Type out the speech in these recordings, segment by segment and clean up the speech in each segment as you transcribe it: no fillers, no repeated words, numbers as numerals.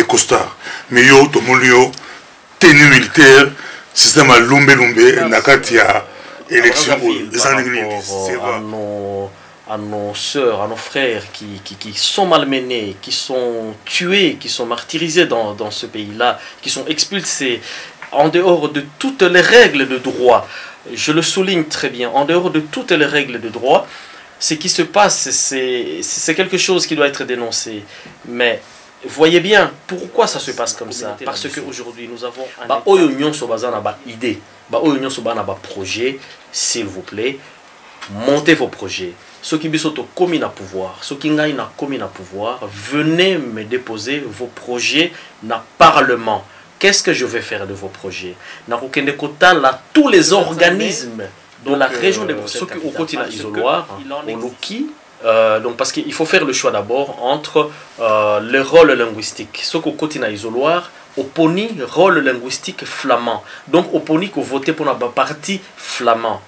costard. Mais yo, tout le monde, tenue militaire, système à lumbe, nakati ya élection. À nos sœurs, à nos frères qui sont malmenés, qui sont tués, qui sont martyrisés dans ce pays-là, qui sont expulsés en dehors de toutes les règles de droit. Je le souligne très bien, en dehors de toutes les règles de droit, ce qui se passe, c'est quelque chose qui doit être dénoncé. Mais voyez bien, pourquoi ça se passe comme ça? Parce qu'aujourd'hui, nous avons une idée, un projet, s'il vous plaît, montez vos projets. Ceux qui sont commis à pouvoir, ceux qui sont commis à pouvoir, venez me déposer vos projets dans le Parlement. Qu'est-ce que je vais faire de vos projets? Tous les organismes de la région de Bruxelles, ceux qui au continent isoloir, au Loki, donc parce qu'il faut faire le choix d'abord entre le rôle linguistique. Ceux qui au continent isoloir, au poni rôle linguistique flamand. Donc au poni que voter pour la partie flamand.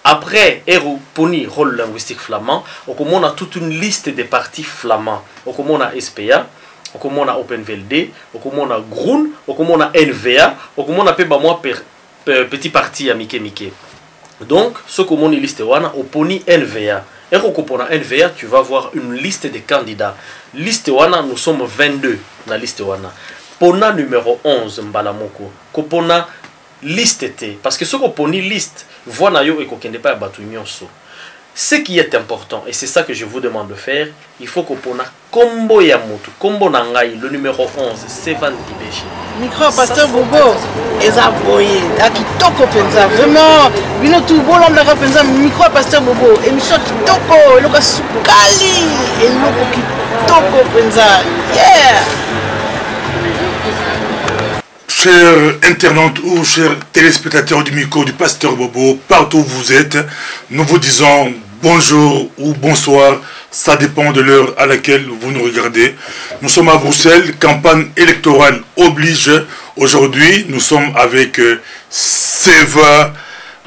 Après, poni rôle linguistique flamand, on a toute une liste des partis flamands. On a SPA, on a OpenVLD, on a Groen, on a NVA, on a petit parti à Mike. Donc, ce que on liste au poni NVA. Et on a NVA, tu vas voir une liste de candidats. Liste wana, nous sommes 22 dans la liste wana. Pona numéro 11 Mbalamoko. Kopona liste T. Parce que ce qu'on poni liste, voilà yo et qu'on ne pas battu nyonso. Ce qui est important, et c'est ça que je vous demande de faire, il faut qu'on pona combo yamutu, combo nangai, le numéro 11, Sevan Dibeche. Micro pasteur Bobo, ezaboye, akitoko penza, vraiment, bino tout bon l'homme penza, micro pasteur Bobo, émission kitoko, eloka sukali, eloko kitoko penza, yeah. Chers internautes ou chers téléspectateurs du micro du pasteur Bobo, partout où vous êtes, nous vous disons bonjour ou bonsoir, ça dépend de l'heure à laquelle vous nous regardez. Nous sommes à Bruxelles, campagne électorale oblige. Aujourd'hui, nous sommes avec Seva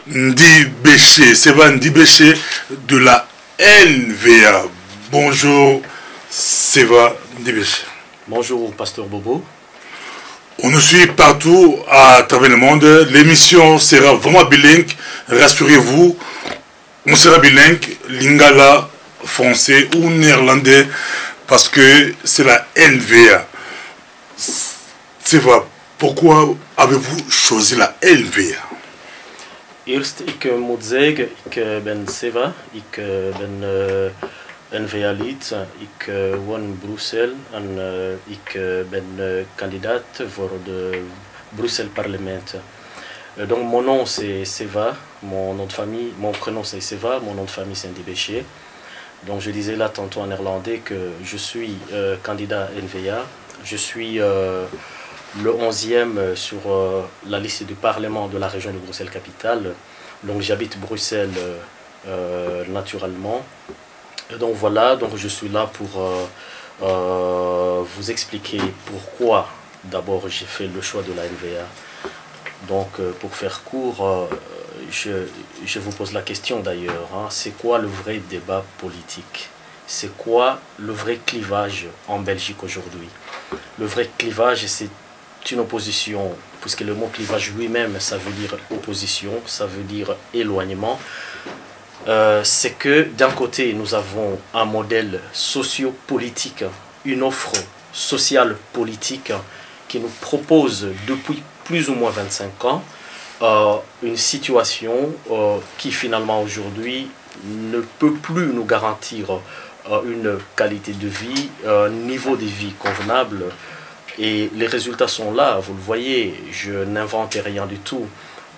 Ndibeche, de la NVA. Bonjour Seva Ndibeche. Bonjour pasteur Bobo. On nous suit partout à travers le monde. L'émission sera vraiment bilingue. Rassurez-vous, on sera bilingue, lingala, français ou néerlandais, parce que c'est la NVA. C'est vrai. Pourquoi avez-vous choisi la NVA? Eerst, ik moet zeggen, ik ben Seva, ik ben NVA-lid, ik woon in Bruxelles en ik ben kandidaat voor de Bruxelles Parlement. Donc mon nom c'est Seva, mon nom de famille, mon prénom c'est Seva, mon nom de famille c'est Ndibeche. Donc je disais là tantôt en néerlandais que je suis candidat NVA, je suis le 11e sur la liste du Parlement de la région de Bruxelles-Capitale. Donc j'habite Bruxelles naturellement. Et donc voilà, donc je suis là pour vous expliquer pourquoi d'abord j'ai fait le choix de la NVA. Donc pour faire court, je vous pose la question d'ailleurs, hein, c'est quoi le vrai débat politique? C'est quoi le vrai clivage en Belgique aujourd'hui? Le vrai clivage, c'est une opposition, puisque le mot clivage lui-même, ça veut dire opposition, ça veut dire éloignement. C'est que d'un côté, nous avons un modèle socio-politique, une offre sociale politique qui nous propose depuis plus ou moins 25 ans une situation qui finalement aujourd'hui ne peut plus nous garantir une qualité de vie, un niveau de vie convenable. Et les résultats sont là, vous le voyez, je n'invente rien du tout.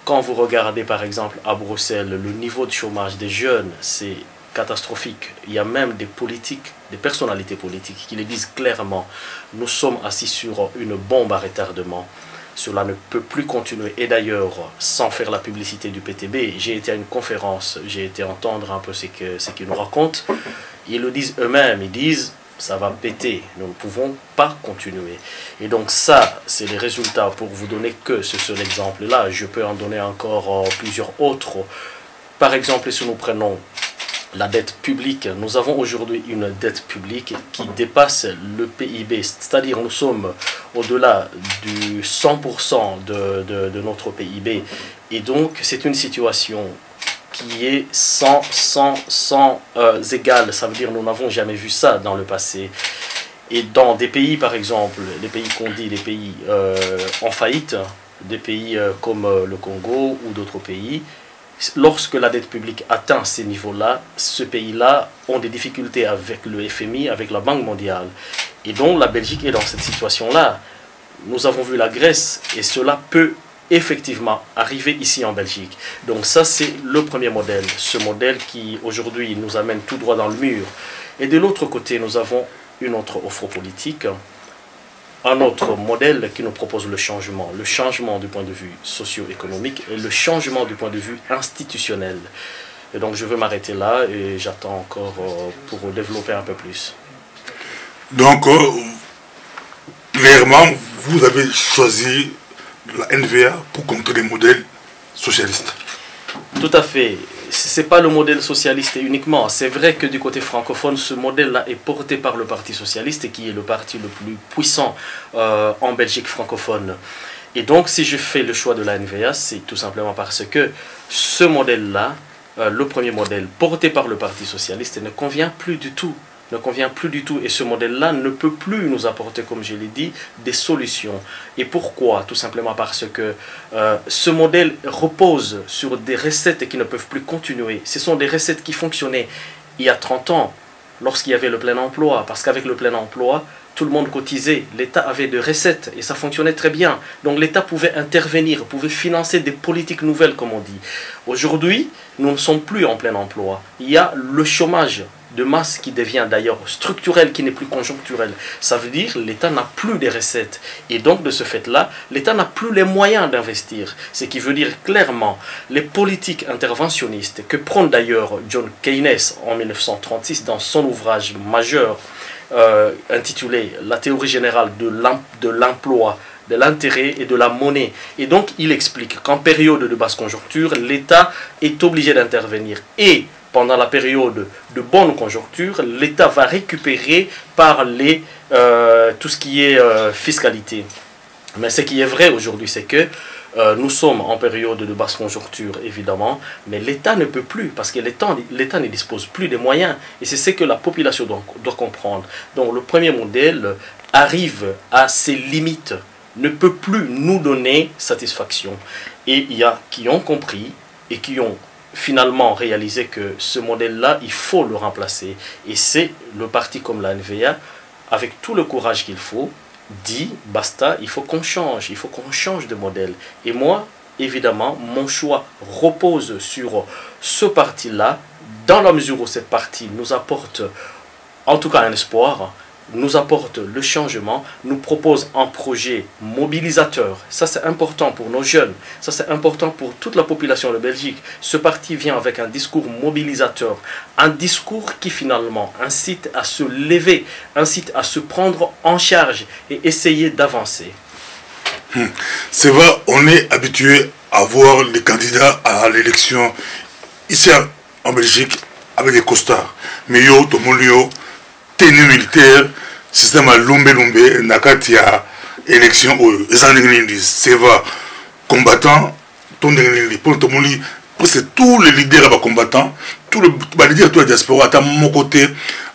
Quand vous regardez par exemple à Bruxelles, le niveau de chômage des jeunes, c'est catastrophique. Il y a même des politiques, des personnalités politiques qui le disent clairement. Nous sommes assis sur une bombe à retardement. Cela ne peut plus continuer. Et d'ailleurs, sans faire la publicité du PTB, j'ai été à une conférence, j'ai été entendre un peu ce qu'ils nous racontent. Ils le disent eux-mêmes, ils disent ça va péter, nous ne pouvons pas continuer. Et donc ça, c'est les résultats. Pour vous donner que ce seul exemple-là, je peux en donner encore plusieurs autres. Par exemple, si nous prenons la dette publique. Nous avons aujourd'hui une dette publique qui dépasse le PIB, c'est-à-dire nous sommes au-delà du 100% de notre PIB. Et donc c'est une situation qui est sans égal. Ça veut dire nous n'avons jamais vu ça dans le passé. Et dans des pays, par exemple, les pays qu'on dit, les pays en faillite, des pays comme le Congo ou d'autres pays, lorsque la dette publique atteint ces niveaux-là, ce pays-là ont des difficultés avec le FMI, avec la Banque mondiale. Et donc la Belgique est dans cette situation-là. Nous avons vu la Grèce et cela peut effectivement arriver ici en Belgique. Donc ça c'est le premier modèle, ce modèle qui aujourd'hui nous amène tout droit dans le mur. Et de l'autre côté, nous avons une autre offre politique, un autre modèle qui nous propose le changement du point de vue socio-économique et le changement du point de vue institutionnel. Et donc je veux m'arrêter là et j'attends encore pour développer un peu plus. Donc, clairement, vous avez choisi la NVA pour contrer les modèles socialistes. Tout à fait. Ce n'est pas le modèle socialiste uniquement. C'est vrai que du côté francophone, ce modèle-là est porté par le Parti socialiste, qui est le parti le plus puissant en Belgique francophone. Et donc, si je fais le choix de la NVA, c'est tout simplement parce que ce modèle-là, le premier modèle porté par le Parti socialiste, ne convient plus du tout. Et ce modèle-là ne peut plus nous apporter, comme je l'ai dit, des solutions. Et pourquoi? Tout simplement parce que ce modèle repose sur des recettes qui ne peuvent plus continuer. Ce sont des recettes qui fonctionnaient il y a 30 ans, lorsqu'il y avait le plein emploi. Parce qu'avec le plein emploi, tout le monde cotisait, l'État avait des recettes et ça fonctionnait très bien. Donc l'État pouvait intervenir, pouvait financer des politiques nouvelles, comme on dit. Aujourd'hui, nous ne sommes plus en plein emploi. Il y a le chômage de masse qui devient d'ailleurs structurel, qui n'est plus conjoncturel. Ça veut dire que l'État n'a plus de recettes. Et donc, de ce fait-là, l'État n'a plus les moyens d'investir. Ce qui veut dire clairement, les politiques interventionnistes que prend d'ailleurs John Keynes en 1936 dans son ouvrage majeur intitulé « La théorie générale de l'emploi, de l'intérêt et de la monnaie ». Et donc, il explique qu'en période de basse conjoncture, l'État est obligé d'intervenir. Et pendant la période de bonne conjoncture, l'État va récupérer par tout ce qui est fiscalité. Mais ce qui est vrai aujourd'hui, c'est que nous sommes en période de basse conjoncture, évidemment, mais l'État ne peut plus, parce que l'État ne dispose plus des moyens. Et c'est ce que la population doit comprendre. Donc le premier modèle arrive à ses limites, ne peut plus nous donner satisfaction. Et il y a qui ont compris et qui ont finalement réalisé que ce modèle-là, il faut le remplacer. Et c'est le parti comme la NVA, avec tout le courage qu'il faut, dit basta, il faut qu'on change de modèle. Et moi, évidemment, mon choix repose sur ce parti-là, dans la mesure où cette partie nous apporte en tout cas un espoir, nous apporte le changement, nous propose un projet mobilisateur. Ça c'est important pour nos jeunes, ça c'est important pour toute la population de Belgique. Ce parti vient avec un discours mobilisateur, un discours qui finalement incite à se lever, incite à se prendre en charge et essayer d'avancer. C'est vrai, on est habitué à voir les candidats à l'élection ici en Belgique avec des costards. Mais yo, tout le monde, tenue militaire, système à Lumbe, nakati ya élection, c'est vrai, combattant, pour tout le monde, c'est tous les leaders combattants, tous les leaders de la diaspora, à mon côté,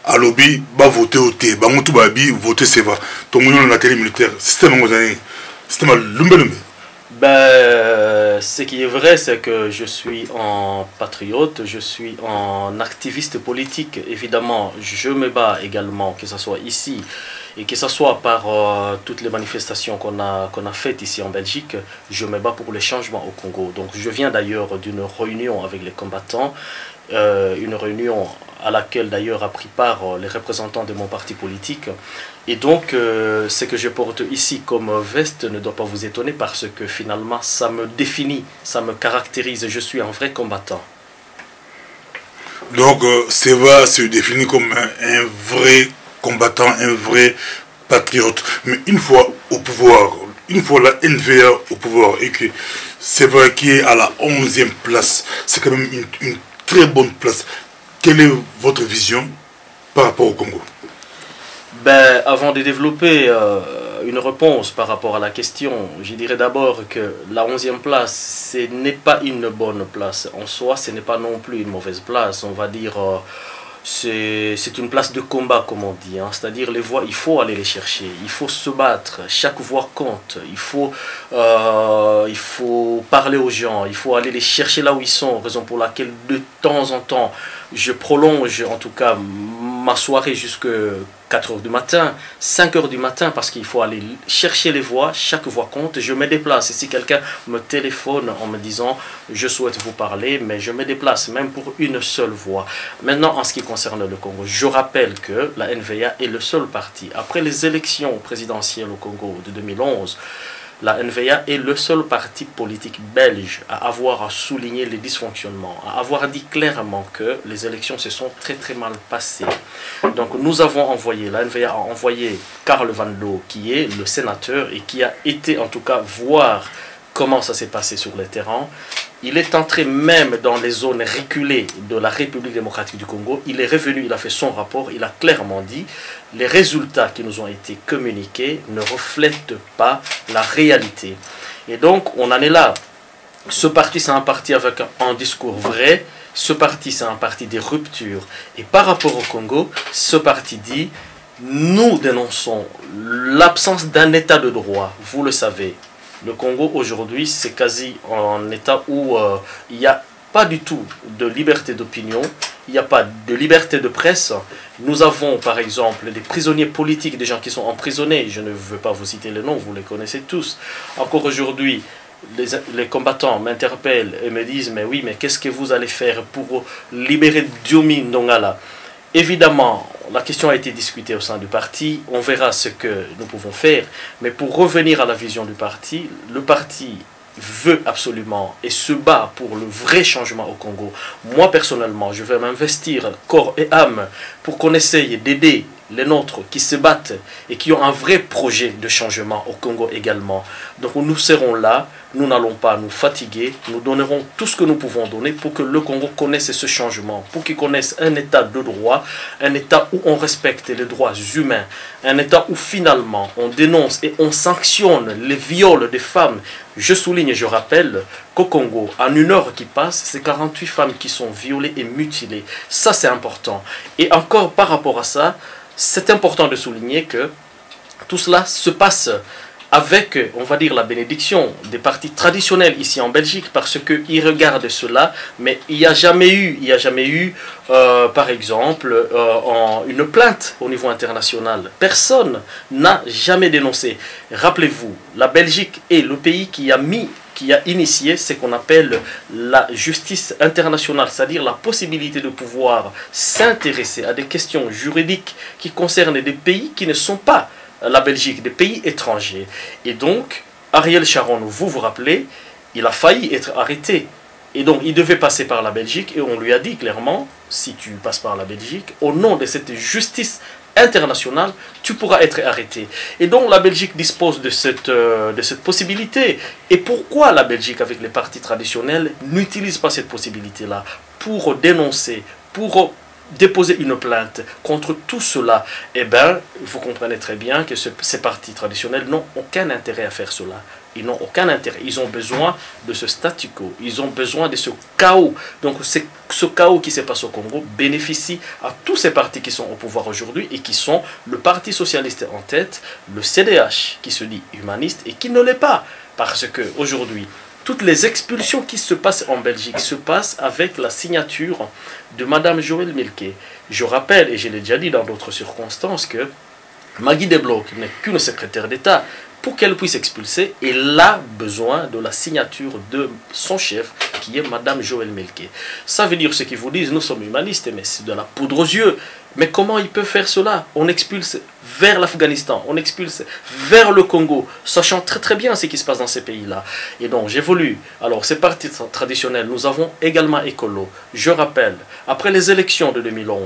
à lobby, va voter au thé, va voter, c'est vrai. Tout le monde a télé militaire, système à Lumbe. Ben, ce qui est vrai, c'est que je suis un patriote, je suis un activiste politique. Évidemment, je me bats également, que ce soit ici et que ce soit par toutes les manifestations qu'on a faites ici en Belgique. Je me bats pour les changements au Congo. Donc, je viens d'ailleurs d'une réunion avec les combattants, une réunion à laquelle d'ailleurs a pris part les représentants de mon parti politique. Et donc, ce que je porte ici comme veste ne doit pas vous étonner parce que finalement, ça me définit, ça me caractérise. Je suis un vrai combattant. Donc, Seva se définit comme un vrai combattant, un vrai patriote. Mais une fois au pouvoir, une fois la NVA au pouvoir et que Seva qui est à la 11e place, c'est quand même une très bonne place. quelle est votre vision par rapport au Congo? Ben, avant de développer une réponse par rapport à la question, je dirais d'abord que la 11e place, ce n'est pas une bonne place en soi, ce n'est pas non plus une mauvaise place, on va dire... c'est une place de combat, comme on dit, hein. C'est-à-dire les voix, il faut aller les chercher, il faut se battre, chaque voix compte, il faut parler aux gens, il faut aller les chercher là où ils sont, raison pour laquelle de temps en temps, je prolonge en tout cas ma soirée jusqu'à 4 h du matin, 5 h du matin, parce qu'il faut aller chercher les voix, chaque voix compte, je me déplace. Et si quelqu'un me téléphone en me disant « je souhaite vous parler », mais je me déplace même pour une seule voix. Maintenant, en ce qui concerne le Congo, je rappelle que la NVA est le seul parti. Après les élections présidentielles au Congo de 2011, la NVA est le seul parti politique belge à avoir souligné les dysfonctionnements, à avoir dit clairement que les élections se sont très mal passées. Donc nous avons envoyé, la NVA a envoyé Karl Van Loo, qui est le sénateur et qui a été en tout cas voir comment ça s'est passé sur le terrain. Il est entré même dans les zones reculées de la République démocratique du Congo. Il est revenu, il a fait son rapport, il a clairement dit les résultats qui nous ont été communiqués ne reflètent pas la réalité. Et donc, on en est là. Ce parti, c'est un parti avec un discours vrai. Ce parti, c'est un parti des ruptures. Et par rapport au Congo, ce parti dit nous dénonçons l'absence d'un état de droit. Vous le savez. Le Congo aujourd'hui, c'est quasi un état où il n'y a pas du tout de liberté d'opinion, il n'y a pas de liberté de presse. Nous avons par exemple des prisonniers politiques, des gens qui sont emprisonnés, je ne veux pas vous citer les noms, vous les connaissez tous. Encore aujourd'hui, les combattants m'interpellent et me disent « mais oui, mais qu'est-ce que vous allez faire pour libérer Diomi Ndongala ?» Évidemment, la question a été discutée au sein du parti, on verra ce que nous pouvons faire, mais pour revenir à la vision du parti, le parti veut absolument et se bat pour le vrai changement au Congo. Moi personnellement, je vais m'investir corps et âme pour qu'on essaye d'aider les nôtres qui se battent et qui ont un vrai projet de changement au Congo également. Donc nous serons là, nous n'allons pas nous fatiguer, nous donnerons tout ce que nous pouvons donner pour que le Congo connaisse ce changement, pour qu'il connaisse un état de droit, un état où on respecte les droits humains, un état où finalement on dénonce et on sanctionne les viols des femmes. Je souligne et je rappelle qu'au Congo, en une heure qui passe, c'est 48 femmes qui sont violées et mutilées. Ça c'est important. Et encore par rapport à ça, c'est important de souligner que tout cela se passe avec, on va dire, la bénédiction des partis traditionnels ici en Belgique, parce qu'ils regardent cela, mais il n'y a jamais eu, par exemple, une plainte au niveau international. Personne n'a jamais dénoncé. Rappelez-vous, la Belgique est le pays qui a initié ce qu'on appelle la justice internationale, c'est-à-dire la possibilité de pouvoir s'intéresser à des questions juridiques qui concernent des pays qui ne sont pas la Belgique, des pays étrangers. Et donc, Ariel Sharon, vous vous rappelez, il a failli être arrêté. Et donc, il devait passer par la Belgique et on lui a dit clairement, si tu passes par la Belgique, au nom de cette justice internationale, tu pourras être arrêté. Et donc, la Belgique dispose de cette possibilité. Et pourquoi la Belgique, avec les partis traditionnels, n'utilise pas cette possibilité-là pour dénoncer, pour déposer une plainte contre tout cela? Eh bien, vous comprenez très bien que ces partis traditionnels n'ont aucun intérêt à faire cela. Ils n'ont aucun intérêt. Ils ont besoin de ce statu quo. Ils ont besoin de ce chaos. Donc, ce chaos qui se passe au Congo bénéficie à tous ces partis qui sont au pouvoir aujourd'hui et qui sont le Parti socialiste en tête, le CDH qui se dit humaniste et qui ne l'est pas. Parce qu'aujourd'hui, toutes les expulsions qui se passent en Belgique se passent avec la signature de Mme Joëlle Milquet. Je rappelle, et je l'ai déjà dit dans d'autres circonstances, que Maggie Debloch n'est qu'une secrétaire d'État. Pour qu'elle puisse expulser, elle a besoin de la signature de son chef, qui est Mme Joëlle Milquet. Ça veut dire ce qu'ils vous disent, nous sommes humanistes, mais c'est de la poudre aux yeux. Mais comment ils peuvent faire cela? On expulse vers l'Afghanistan, on expulse vers le Congo, sachant très bien ce qui se passe dans ces pays-là. Et donc j'évolue. Alors ces partis traditionnels, nous avons également Écolo. Je rappelle, après les élections de 2011,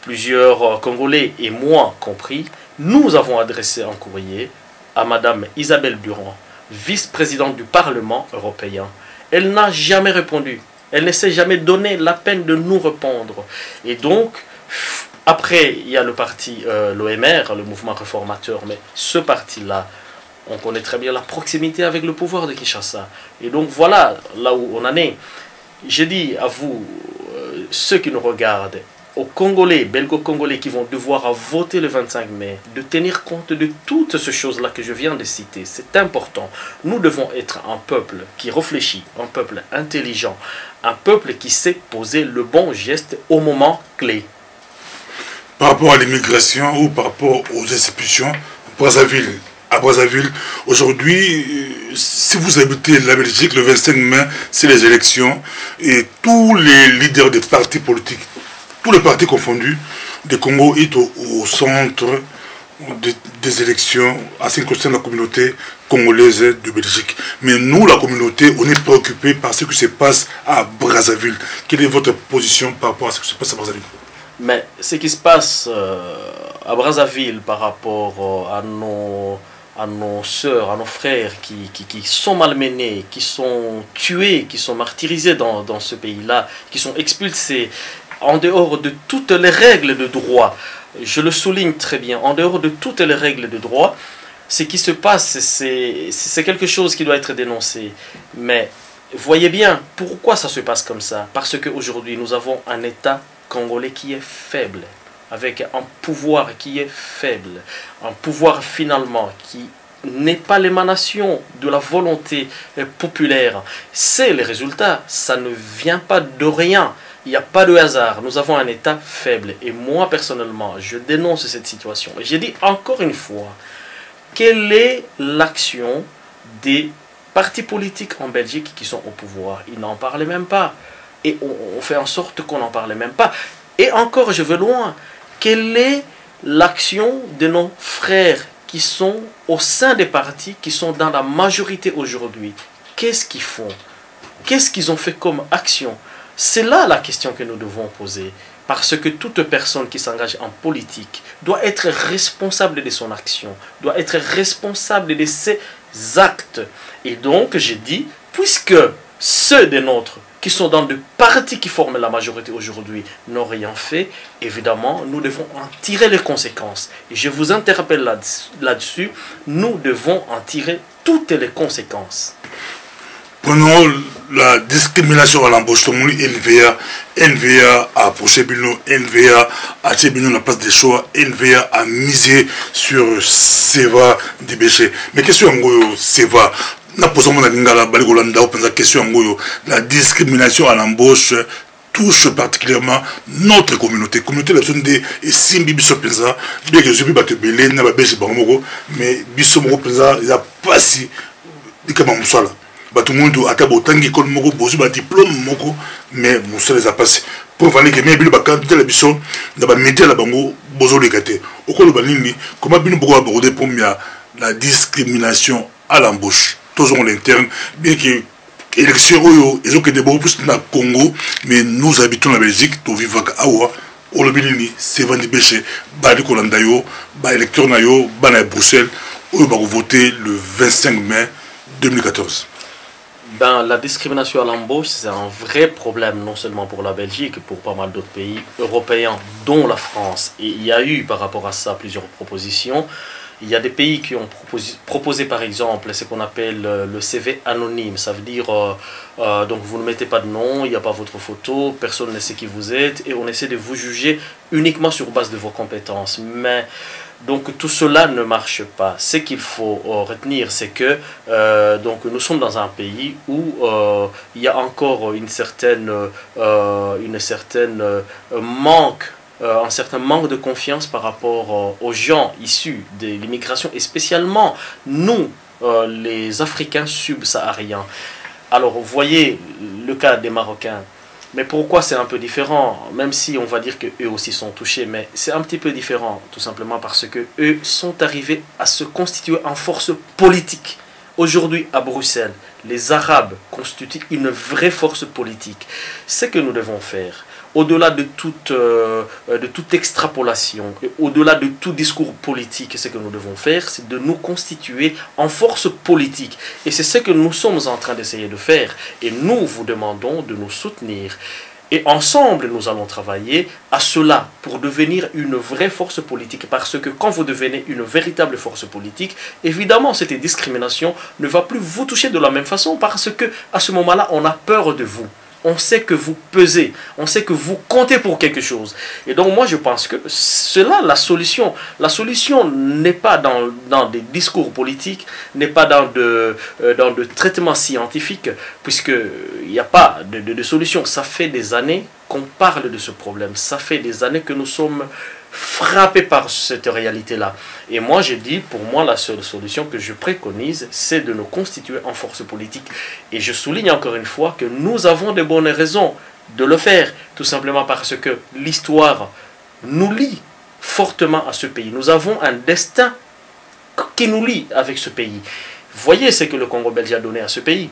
plusieurs Congolais, et moi compris, nous avons adressé un courrier à Mme Isabelle Durand, vice-présidente du Parlement européen. Elle n'a jamais répondu. Elle ne s'est jamais donné la peine de nous répondre. Et donc, après, il y a le parti, l'OMR, le mouvement réformateur, mais ce parti-là, on connaît très bien la proximité avec le pouvoir de Kinshasa. Et donc voilà là où on en est. Je dis à vous, ceux qui nous regardent, aux Congolais, belgo-congolais qui vont devoir voter le 25 mai, de tenir compte de toutes ces choses-là que je viens de citer. C'est important. Nous devons être un peuple qui réfléchit, un peuple intelligent, un peuple qui sait poser le bon geste au moment clé. Par rapport à l'immigration ou par rapport aux expulsions, à Brazzaville, aujourd'hui, si vous habitez la Belgique, le 25 mai, c'est les élections et tous les leaders des partis politiques, tous les partis confondus, de Congo est au centre des élections en ce qui concerne la communauté congolaise de Belgique. Mais nous, la communauté, on est préoccupés par ce qui se passe à Brazzaville. Quelle est votre position par rapport à ce qui se passe à Brazzaville? Mais ce qui se passe à Brazzaville par rapport à nos sœurs, à nos frères qui sont malmenés, qui sont tués, qui sont martyrisés dans ce pays-là, qui sont expulsés en dehors de toutes les règles de droit. Je le souligne très bien, en dehors de toutes les règles de droit, ce qui se passe, c'est quelque chose qui doit être dénoncé. Mais voyez bien, pourquoi ça se passe comme ça? Parce qu'aujourd'hui, nous avons un État congolais qui est faible, avec un pouvoir qui est faible, un pouvoir finalement qui n'est pas l'émanation de la volonté populaire. C'est le résultat, ça ne vient pas de rien. Il n'y a pas de hasard. Nous avons un État faible. Et moi, personnellement, je dénonce cette situation. Et j'ai dit encore une fois, quelle est l'action des partis politiques en Belgique qui sont au pouvoir? Ils n'en parlent même pas. Et on fait en sorte qu'on n'en parle même pas. Et encore, je vais loin. Quelle est l'action de nos frères qui sont au sein des partis, qui sont dans la majorité aujourd'hui? Qu'est-ce qu'ils font? Qu'est-ce qu'ils ont fait comme action? C'est là la question que nous devons poser. Parce que toute personne qui s'engage en politique doit être responsable de son action, doit être responsable de ses actes. Et donc, j'ai dit, puisque ceux des nôtres qui sont dans des partis qui forment la majorité aujourd'hui n'ont rien fait, évidemment, nous devons en tirer les conséquences. Et je vous interpelle là-dessus, nous devons en tirer toutes les conséquences. Prenons la discrimination à l'embauche. NVA a approché Bino, NVA a acheté Bino la place des choix, NVA a misé sur Seva Dibéché. Mais question en Seva, la discrimination à l'embauche touche particulièrement notre communauté. Communauté la zone de Simbi Bisopenza, bien que je puisse belé, n'a pas besoin de mais Bisomoro Penza, il a pas si Dikamaswala. Tout le monde a été école moko bozu ba diplôme moko mais musa les a passé pour valider que mais bilo ba candidat la biso na ba média la bango bozo le gâté okolo balini comment bino boko aborder pour la discrimination à l'embauche tous on l'interne bien que élection oyo ils ont que des beaucoup plus na Congo mais nous habitons la Belgique to vivre à Awa olobini c'est vendre péché ba di kolanda yo ba électeur na yo ba na Bruxelles oyo ba voter le 25 mai 2014. Ben, la discrimination à l'embauche, c'est un vrai problème, non seulement pour la Belgique, pour pas mal d'autres pays européens, dont la France. Et il y a eu par rapport à ça plusieurs propositions. Il y a des pays qui ont proposé par exemple ce qu'on appelle le CV anonyme. Ça veut dire, donc vous ne mettez pas de nom, il n'y a pas votre photo, personne ne sait qui vous êtes, et on essaie de vous juger uniquement sur base de vos compétences. Mais donc tout cela ne marche pas. Ce qu'il faut retenir, c'est que donc nous sommes dans un pays où il y a encore un certain manque de confiance par rapport aux gens issus de l'immigration et spécialement nous, les Africains subsahariens. Alors vous voyez le cas des Marocains. Mais pourquoi c'est un peu différent? Même si on va dire qu'eux aussi sont touchés, mais c'est un petit peu différent, tout simplement parce qu'eux sont arrivés à se constituer en force politique. Aujourd'hui, à Bruxelles, les Arabes constituent une vraie force politique. Ce que nous devons faire, au-delà de toute extrapolation, et au-delà de tout discours politique, ce que nous devons faire, c'est de nous constituer en force politique. Et c'est ce que nous sommes en train d'essayer de faire. Et nous vous demandons de nous soutenir. Et ensemble, nous allons travailler à cela pour devenir une vraie force politique. Parce que quand vous devenez une véritable force politique, évidemment, cette discrimination ne va plus vous toucher de la même façon. Parce que à ce moment-là, on a peur de vous. On sait que vous pesez, on sait que vous comptez pour quelque chose. Et donc moi je pense que cela, la solution n'est pas dans des discours politiques, n'est pas dans de traitements scientifiques, puisqu'il n'y a pas de solution. Ça fait des années qu'on parle de ce problème, ça fait des années que nous sommes frappés par cette réalité-là. Et moi, je dis, pour moi, la seule solution que je préconise, c'est de nous constituer en force politique. Et je souligne encore une fois que nous avons de bonnes raisons de le faire, tout simplement parce que l'histoire nous lie fortement à ce pays. Nous avons un destin qui nous lie avec ce pays. Voyez ce que le Congo belge a donné à ce pays.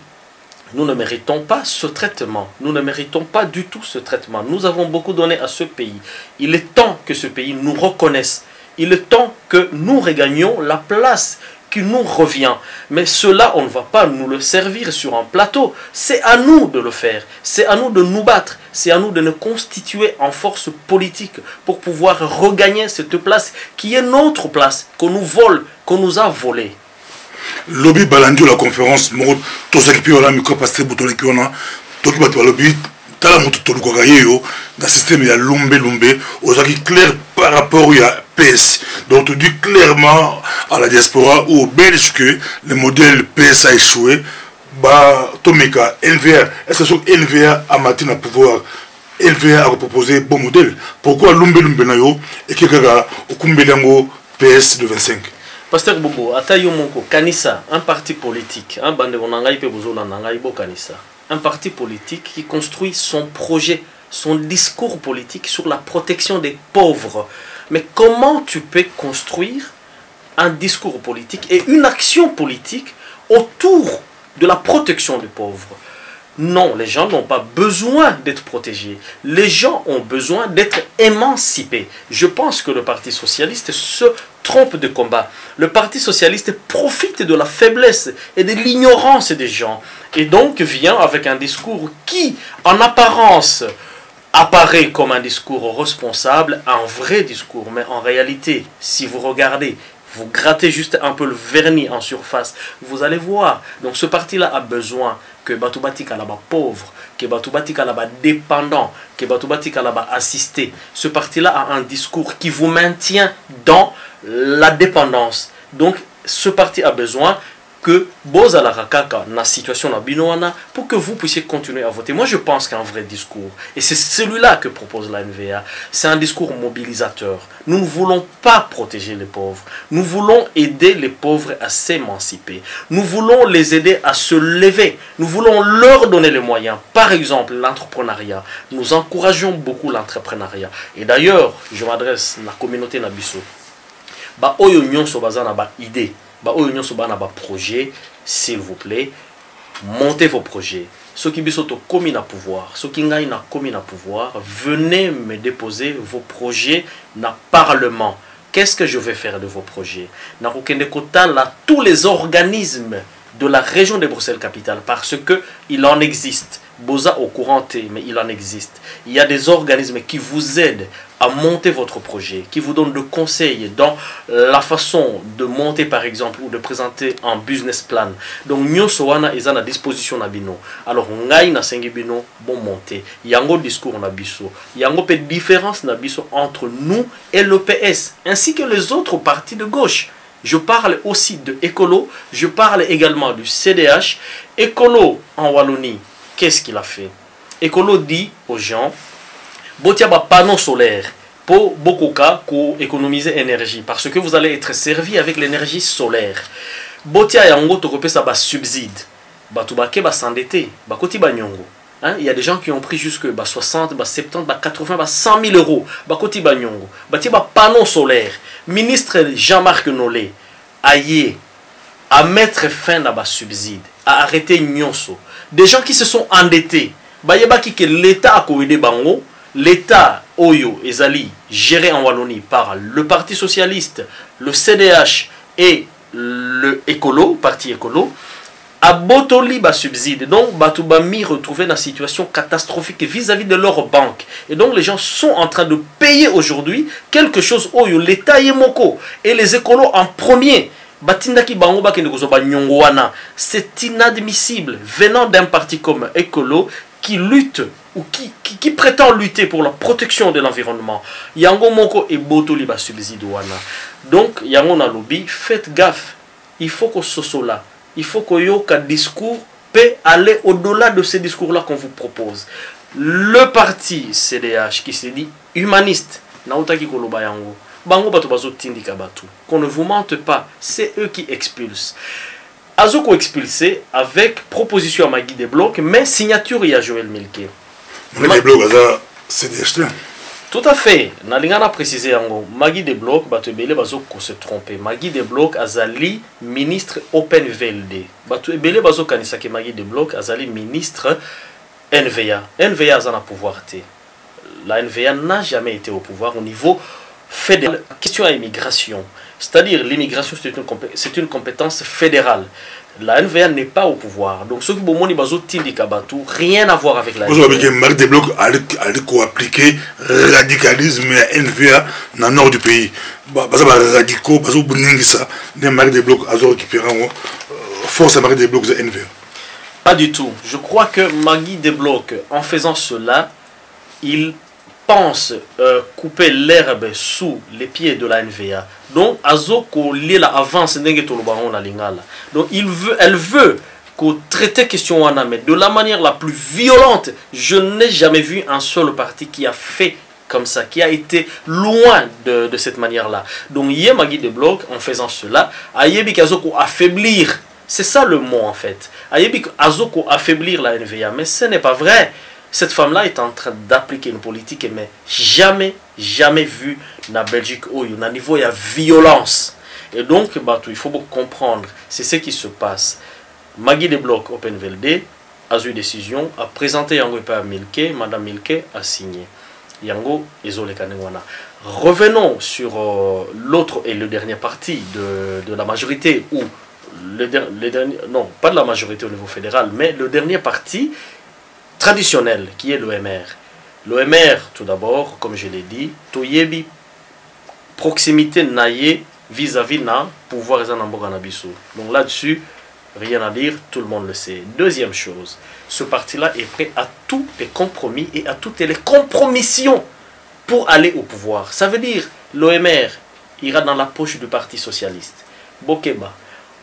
Nous ne méritons pas ce traitement. Nous ne méritons pas du tout ce traitement. Nous avons beaucoup donné à ce pays. Il est temps que ce pays nous reconnaisse. Il est temps que nous regagnions la place qui nous revient. Mais cela, on ne va pas nous le servir sur un plateau. C'est à nous de le faire. C'est à nous de nous battre. C'est à nous de nous constituer en force politique pour pouvoir regagner cette place qui est notre place, qu'on nous vole, qu'on nous a volée. Lobby balandi la conférence mo to s'occuper la micro pasteur butole ki ona to ki bato lobby tala moto to lukoka yo dans système ya lumbe ozaki clair par rapport à PS. Donc tu dis clairement à la diaspora ou aux Belges que le modèle PS a échoué. Bah Tomeka LVA, est-ce que LVA a maintenant pouvoir LVA a proposé bon modèle. Pourquoi lumbe na yo et que kaka okumbelango PS de 25? Pasteur Bobo, Atayo Monko, Kanisa, un parti politique, un parti politique qui construit son projet, son discours politique sur la protection des pauvres. Mais comment tu peux construire un discours politique et une action politique autour de la protection des pauvres? Non, les gens n'ont pas besoin d'être protégés. Les gens ont besoin d'être émancipés. Je pense que le Parti socialiste se trompe de combat. Le Parti socialiste profite de la faiblesse et de l'ignorance des gens. Et donc vient avec un discours qui, en apparence, apparaît comme un discours responsable, un vrai discours. Mais en réalité, si vous regardez, vous grattez juste un peu le vernis en surface, vous allez voir. Donc ce parti-là a besoin que Batoubati Kalaba pauvre, que Batoubati Kalaba dépendant, que Batoubati Kalaba assisté. Ce parti-là a un discours qui vous maintient dans la dépendance. Donc ce parti a besoin que Bozala Rakaka na situation na binoana pour que vous puissiez continuer à voter. Moi je pense qu'un vrai discours, et c'est celui-là que propose la NVA, c'est un discours mobilisateur. Nous ne voulons pas protéger les pauvres, nous voulons aider les pauvres à s'émanciper, nous voulons les aider à se lever, nous voulons leur donner les moyens. Par exemple l'entrepreneuriat, nous encourageons beaucoup l'entrepreneuriat. Et d'ailleurs je m'adresse à la communauté Nabiso, ba oyo nyonso bazana ba idée, ba oyo nyonso bana ba projet, s'il vous plaît, montez vos projets. Ceux qui biso to komi na pouvoir, ceux qui ngai na komi na pouvoir, venez me déposer vos projets na parlement. Qu'est-ce que je vais faire de vos projets? Na kokende kotala tous les organismes de la région de Bruxelles-Capitale, parce que il en existe. Boza au courant, mais il en existe. Il y a des organismes qui vous aident à monter votre projet, qui vous donnent des conseils dans la façon de monter par exemple ou de présenter un business plan. Donc nous sommes à disposition na bino. Alors ngai na sengi bino bon monter. Yango discours na biso. Yango pe différence na biso entre nous et le PS ainsi que les autres partis de gauche. Je parle aussi de Écolo, je parle également du CDH. Écolo en Wallonie, qu'est-ce qu'il a fait? Écolo dit aux gens, botia ba panneau solaire pour beaucoup de cas pour économiser énergie parce que vous allez être servi avec l'énergie solaire. Botia yango to repé ça ba subside. Ba to ba ke ba s'endetter, ba koti ba nyongo. Hein? Il y a des gens qui ont pris jusque 60, 70, 80, 100 000 euros. Bakoti Banyongo. Bati ba panneau solaire. Ministre Jean-Marc Nolé aillé à mettre fin à bas subside, à arrêter Nyonso. Des gens qui se sont endettés. Bayeba ki que l'État a coïdé bango. l'État Oyo Ezali, géré en Wallonie par le Parti Socialiste, le CDH et le Écolo, Parti Écolo, a botoli ba subside. Donc, Batoubami retrouvait dans une situation catastrophique vis-à-vis de leur banque. Et donc, les gens sont en train de payer aujourd'hui quelque chose Oyo, l'État Yemoko et les écolos en premier. C'est inadmissible venant d'un parti comme Écolo qui lutte ou qui prétend lutter pour la protection de l'environnement. Yango Moko et botoli ba subside wana. Donc, Yango na lobby, faites gaffe. Il faut que ce soit là. Il faut qu'un discours peut aller au-delà de ces discours-là qu'on vous propose. Le parti CDH qui se dit humaniste, qu'on ne vous mente pas, c'est eux qui expulsent. Azoko expulsé avec proposition à Magui Desblocs, mais signature il y a Joël Milke. Magui Desblocs, CDH. Tout à fait. Nalingana précisé en Magui Desblocs, Batubele Bazoko se tromper. Magui Desblocs Azali ministre Open VLD. Batubele Bazoko Kanisake Magui Desblocs Azali ministre NVA. NVA a un pouvoir. La NVA n'a jamais été au pouvoir au niveau fédéral. Question à immigration. C'est-à-dire l'immigration c'est une compétence fédérale. La NVA n'est pas au pouvoir. Donc, ceux qui ont rien à voir avec la NVA. Magui Desblocs a appliqué radicalisme et NVA dans le nord du pays. Radicaux, Magui Desblocs a récupéré force à Magui Desblocs de NVA. Pas du tout. Je crois que Magui Desblocs, en faisant cela, il pense couper l'herbe sous les pieds de la NVA. Donc, Azoko l'île avance donc elle veut qu'on traite question mais de la manière la plus violente. Je n'ai jamais vu un seul parti qui a fait comme ça, qui a été loin de cette manière-là. Donc, hier Magui Desblocs, en faisant cela, Ayebik Azoko affaiblir. C'est ça le mot en fait. Ayebik Azoko affaiblir la NVA, mais ce n'est pas vrai. Cette femme-là est en train d'appliquer une politique, mais jamais vu dans la Belgique où il y a un niveau de violence. Et donc, il faut beaucoup comprendre, c'est ce qui se passe. Magui Desblocs Open VLD a eu décision, a présenté Yango à Milke, Madame Milke a signé. Yango Ezole Kanengwana. Revenons sur l'autre et le dernier parti de la majorité, ou non, pas de la majorité au niveau fédéral, mais le dernier parti traditionnel qui est l'OMR. L'OMR, tout d'abord, comme je l'ai dit, Toyebi, proximité naïe vis-à-vis na pouvoir Zanamboganabissou. Donc là-dessus, rien à dire, tout le monde le sait. Deuxième chose, ce parti-là est prêt à tous les compromis et à toutes les compromissions pour aller au pouvoir. Ça veut dire, l'OMR ira dans la poche du Parti Socialiste. Bokeba,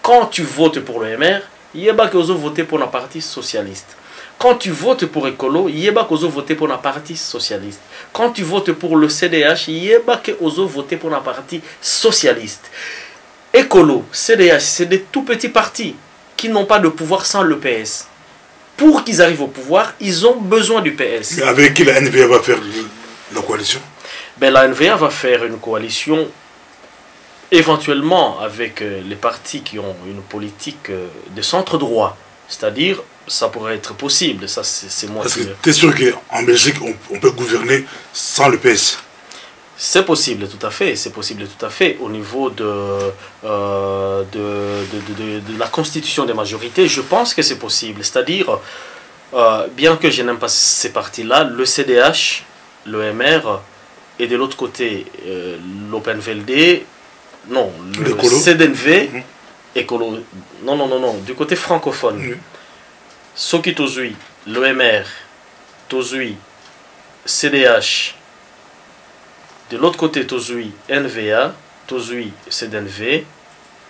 quand tu votes pour l'OMR, il y a pas que vous votez pour le Parti Socialiste. Quand tu votes pour Écolo, il y a pas que vous votez pour le Parti Socialiste. Quand tu votes pour le CDH, il y a pas que vous votez pour le Parti Socialiste. Écolo, CDH, c'est des tout petits partis qui n'ont pas de pouvoir sans le PS. Pour qu'ils arrivent au pouvoir, ils ont besoin du PS. Mais avec qui la NVA va faire la coalition? Ben, la NVA va faire une coalition éventuellement avec les partis qui ont une politique de centre-droit. C'est-à-dire, ça pourrait être possible. Ça, c'est moi. Parce que tu es sûr qu'en Belgique, on peut gouverner sans le PS? C'est possible, tout à fait. C'est possible, tout à fait. Au niveau de la constitution des majorités, je pense que c'est possible. C'est-à-dire, bien que je n'aime pas ces partis-là, le CDH, l'OMR, et de l'autre côté, l'Open VLD, non, le CDNV, Écolo, non, du côté francophone. Soki Tozui, l'OMR, Tozui, CDH, de l'autre côté Tozui, NVA, Tozui, CDNV,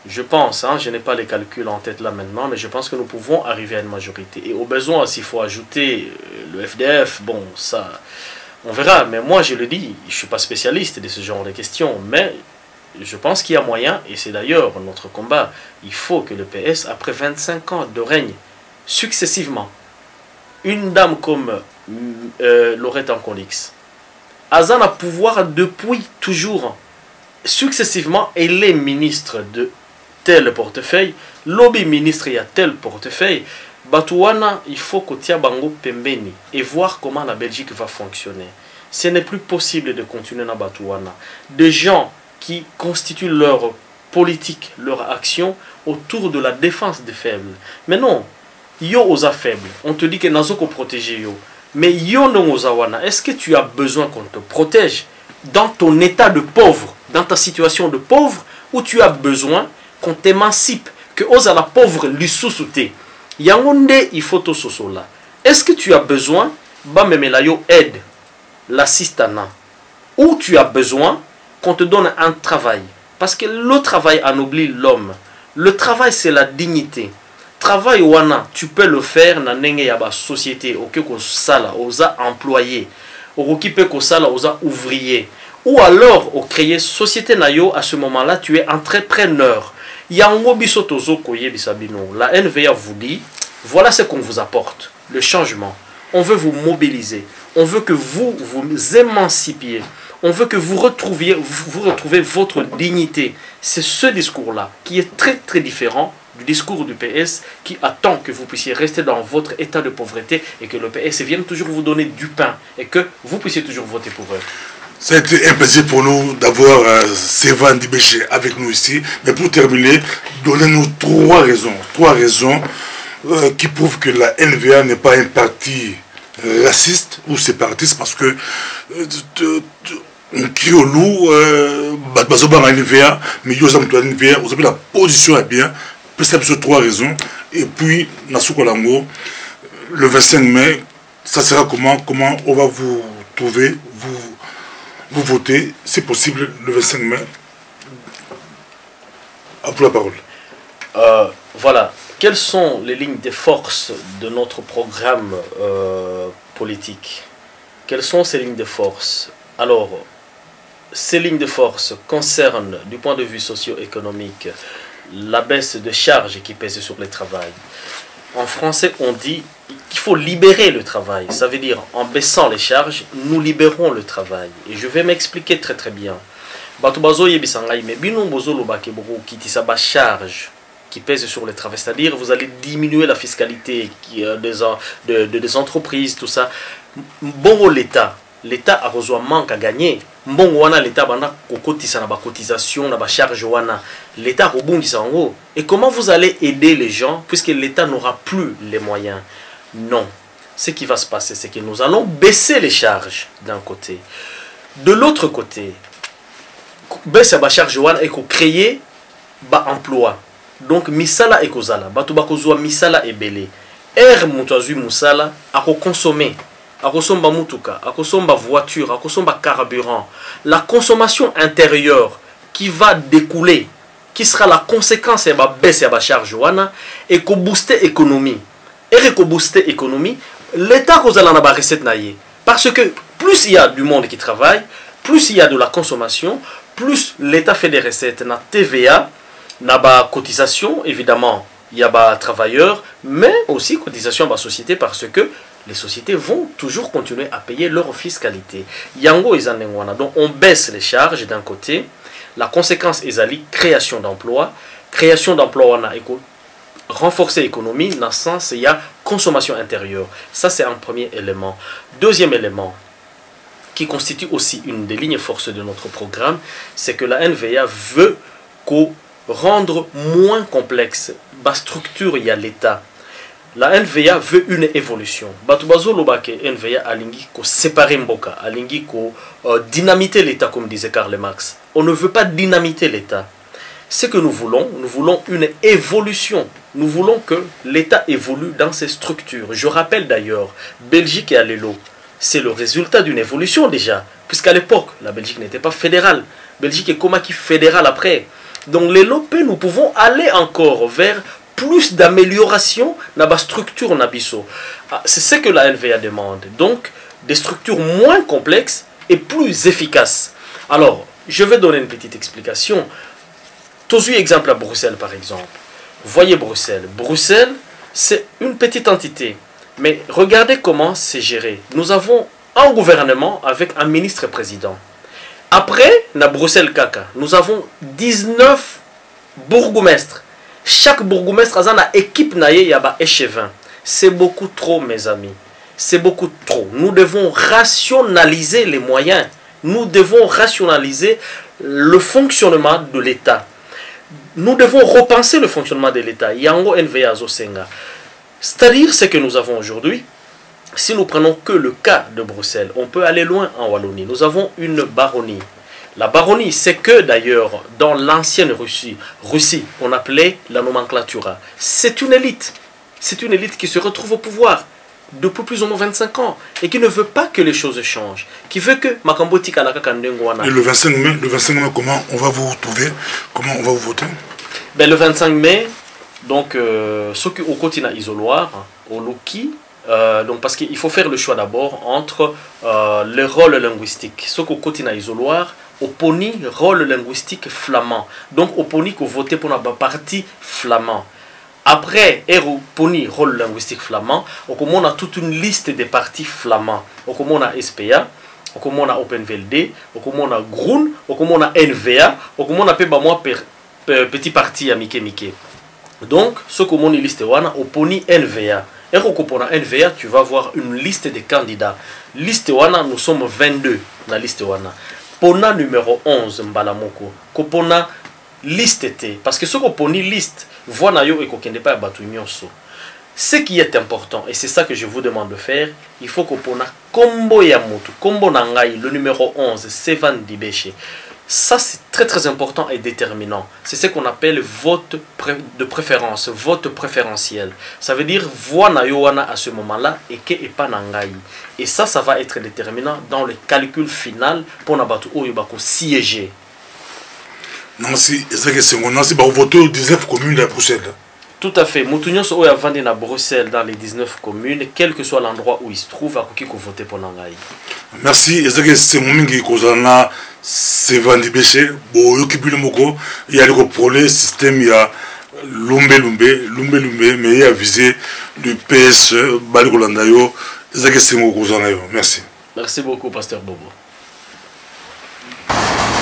je pense, je n'ai pas les calculs en tête là maintenant, mais je pense que nous pouvons arriver à une majorité. Et au besoin, s'il faut ajouter le FDF, bon, ça, on verra. Mais moi, je le dis, je ne suis pas spécialiste de ce genre de questions, mais je pense qu'il y a moyen, et c'est d'ailleurs notre combat, il faut que le PS, après 25 ans de règne, successivement, une dame comme Laurette Ancolix, Azan a pouvoir depuis toujours, successivement, elle est ministre de tel portefeuille, lobby ministre il y a tel portefeuille, Batouana, il faut que tia bango pembeni et voir comment la Belgique va fonctionner. ce n'est plus possible de continuer dans Batouana. Des gens qui constituent leur politique, leur action autour de la défense des faibles. Mais non, yo osa faible. On te dit que nazo ko protéger yo. Mais yo non osa wana. Est-ce que tu as besoin qu'on te protège dans ton état de pauvre, dans ta situation de pauvre, ou tu as besoin qu'on t'émancipe, que osa la pauvre l'issoussouté. Yangonde il faut to sosola. Est-ce que tu as besoin ba memela yo aide, l'assistana, ou tu as besoin qu'on te donne un travail? Parce que le travail ennoblit l'homme. Le travail, c'est la dignité. Travail, wana, tu peux le faire dans la société, ok, ko sala, osa employé, ok, ko sala, osa ouvrier. Ou alors, au créer société nayo, à ce moment-là, tu es entrepreneur. Yango bisotozo koye bisabino. La NVA vous dit, voilà ce qu'on vous apporte, le changement. On veut vous mobiliser. On veut que vous vous émancipiez. On veut que vous retrouviez votre dignité. C'est ce discours-là qui est très très différent du discours du PS qui attend que vous puissiez rester dans votre état de pauvreté et que le PS vienne toujours vous donner du pain et que vous puissiez toujours voter pour eux. Ça a été un plaisir pour nous d'avoir Sévan Dibéché avec nous ici. Mais pour terminer, donnez-nous trois raisons qui prouvent que la NVA n'est pas un parti raciste ou séparatiste, parce que Kiolou, Bazoba en NVA, mais Yosam to NVA, vous avez la position est bien, peut-être sur trois raisons. Et puis, Nasuko Lango, le 25 mai, ça sera comment on va vous trouver, vous votez, c'est possible, le 25 mai. À vous la parole. Voilà. Quelles sont les lignes de force de notre programme politique? Quelles sont ces lignes de force? Alors, ces lignes de force concernent, du point de vue socio-économique, la baisse de charges qui pèsent sur le travail. En français, on dit qu'il faut libérer le travail. Ça veut dire, en baissant les charges, nous libérons le travail. Et je vais m'expliquer très très bien. Qui pèse sur le travail, c'est-à-dire vous allez diminuer la fiscalité des entreprises, tout ça. Bon, l'État a besoin manque à gagner. Bon, l'État a cotisation, a charge, l'État a rebondissant en haut. Et comment vous allez aider les gens puisque l'État n'aura plus les moyens? Non. Ce qui va se passer, c'est que nous allons baisser les charges d'un côté. De l'autre côté, baisser la charge et créer un emploi. Donc misala ekozala batu bakozwa misala ebele mutazu musala ako consommer akosomba mutuka akosomba voiture akosomba carburant. La consommation intérieure qui va découler, qui sera la conséquence de la baisse de la charge wana et ko booster économie l'État kozala na ba recette naie, parce que plus il y a du monde qui travaille, plus il y a de la consommation, plus l'État fait des recettes na TVA. Na ba cotisation, évidemment, il y a ba travailleurs, mais aussi cotisation ba société, parce que les sociétés vont toujours continuer à payer leur fiscalité. Yango izanengwana. Donc on baisse les charges d'un côté, la conséquence est la création d'emplois. Création d'emplois, on a renforcer l'économie, dans le sens il y a consommation intérieure. Ça c'est un premier élément. Deuxième élément, qui constitue aussi une des lignes forces de notre programme, c'est que la NVA veut rendre moins complexe la structure il y a l'État. La NVA veut une évolution. Batubazo lobake NVA alingi ko séparer mboka, alingi ko dynamiter l'État comme disait Karl Marx. On ne veut pas dynamiter l'État. Ce que nous voulons une évolution. Nous voulons que l'État évolue dans ses structures. Je rappelle d'ailleurs, Belgique et Alelo, c'est le résultat d'une évolution déjà, puisqu'à l'époque, la Belgique n'était pas fédérale. Belgique est comme qui fédérale après. Donc les LOP, nous pouvons aller encore vers plus d'amélioration dans la structure nabiso. C'est ce que la NVA demande. Donc des structures moins complexes et plus efficaces. Alors, je vais donner une petite explication. Tous exemple à Bruxelles par exemple. Voyez Bruxelles. Bruxelles, c'est une petite entité. Mais regardez comment c'est géré. Nous avons un gouvernement avec un ministre-président. Après, na Bruxelles Kaka, nous avons 19 bourgmestres. Chaque bourgmestre a une équipe naie yaba échevin. C'est beaucoup trop, mes amis. c'est beaucoup trop. Nous devons rationaliser les moyens. Nous devons rationaliser le fonctionnement de l'État. Nous devons repenser le fonctionnement de l'État. Yango NVA Zosenga. C'est-à-dire ce que nous avons aujourd'hui. Si nous prenons que le cas de Bruxelles, on peut aller loin en Wallonie. Nous avons une baronnie. La baronnie, c'est que d'ailleurs, dans l'ancienne Russie, on appelait la nomenclatura. C'est une élite. C'est une élite qui se retrouve au pouvoir depuis plus ou moins 25 ans et qui ne veut pas que les choses changent. Qui veut que Makamboti Kalaka Kandengwana. Et le 25 mai, comment on va vous retrouver? Comment on va vous voter? Ben, le 25 mai, donc, ceux qui au quotidien isoloir, au Loki, donc parce qu'il faut faire le choix d'abord entre les rôles linguistiques. Ceux qui au quotidien isoloir, opponi rôle linguistique flamand. Donc opponi que voter pour la partie flamand. Après opponi rôle linguistique flamand, on a toute une liste des partis flamands. On a SPA, on a OpenVLD, on a Groen, on a NVA, on a petit parti à Mike. Donc ce que on liste wana opponi NVA. Et pour la NVA, tu vas voir une liste de candidats. Liste wana, nous sommes 22 dans la liste wana. Pona numéro 11 Mbalamoko. Kopona liste T. Parce que ce qu'on poni liste, voilà yo et qu'on pas battu nyonso. Ce qui est important, et c'est ça que je vous demande de faire, il faut qu'on pona combo yamutu, combo nangai, le numéro 11, Sevan Dibéché. Ça, c'est très très important et déterminant. C'est ce qu'on appelle vote de préférence, vote préférentiel. Ça veut dire voix na yowana à ce moment-là et que et pas nangai. Et ça va être déterminant dans le calcul final pour nabatu oyobako siéger. Non, si c'est vous votez aux 19 communes de Bruxelles. Tout à fait. Moutounion so oya vandi na Bruxelles dans les 19 communes, quel que soit l'endroit où il se trouve, à qui voter pour nangai. Merci. C'est mon mingi kozana. C'est Vandi Béché, bon, il y a le problème, système, il y a Lumbe, mais il y a visé le PS, Baligolandayo, merci. Merci beaucoup, Pasteur Bobo.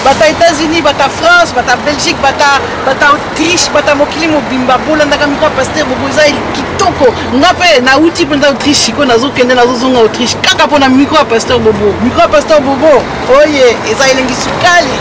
Bata États-Unis, bata France, bata Belgique, bata Autriche, bata mokili mobimba bolandaka miko Pasteur Bobo za kitoko ngape na uti penda Autriche ko nazo kende nazo zonga Autriche kaka pona miko Pasteur Bobo. Miko Pasteur Bobo. Oye, eza elengi sukali.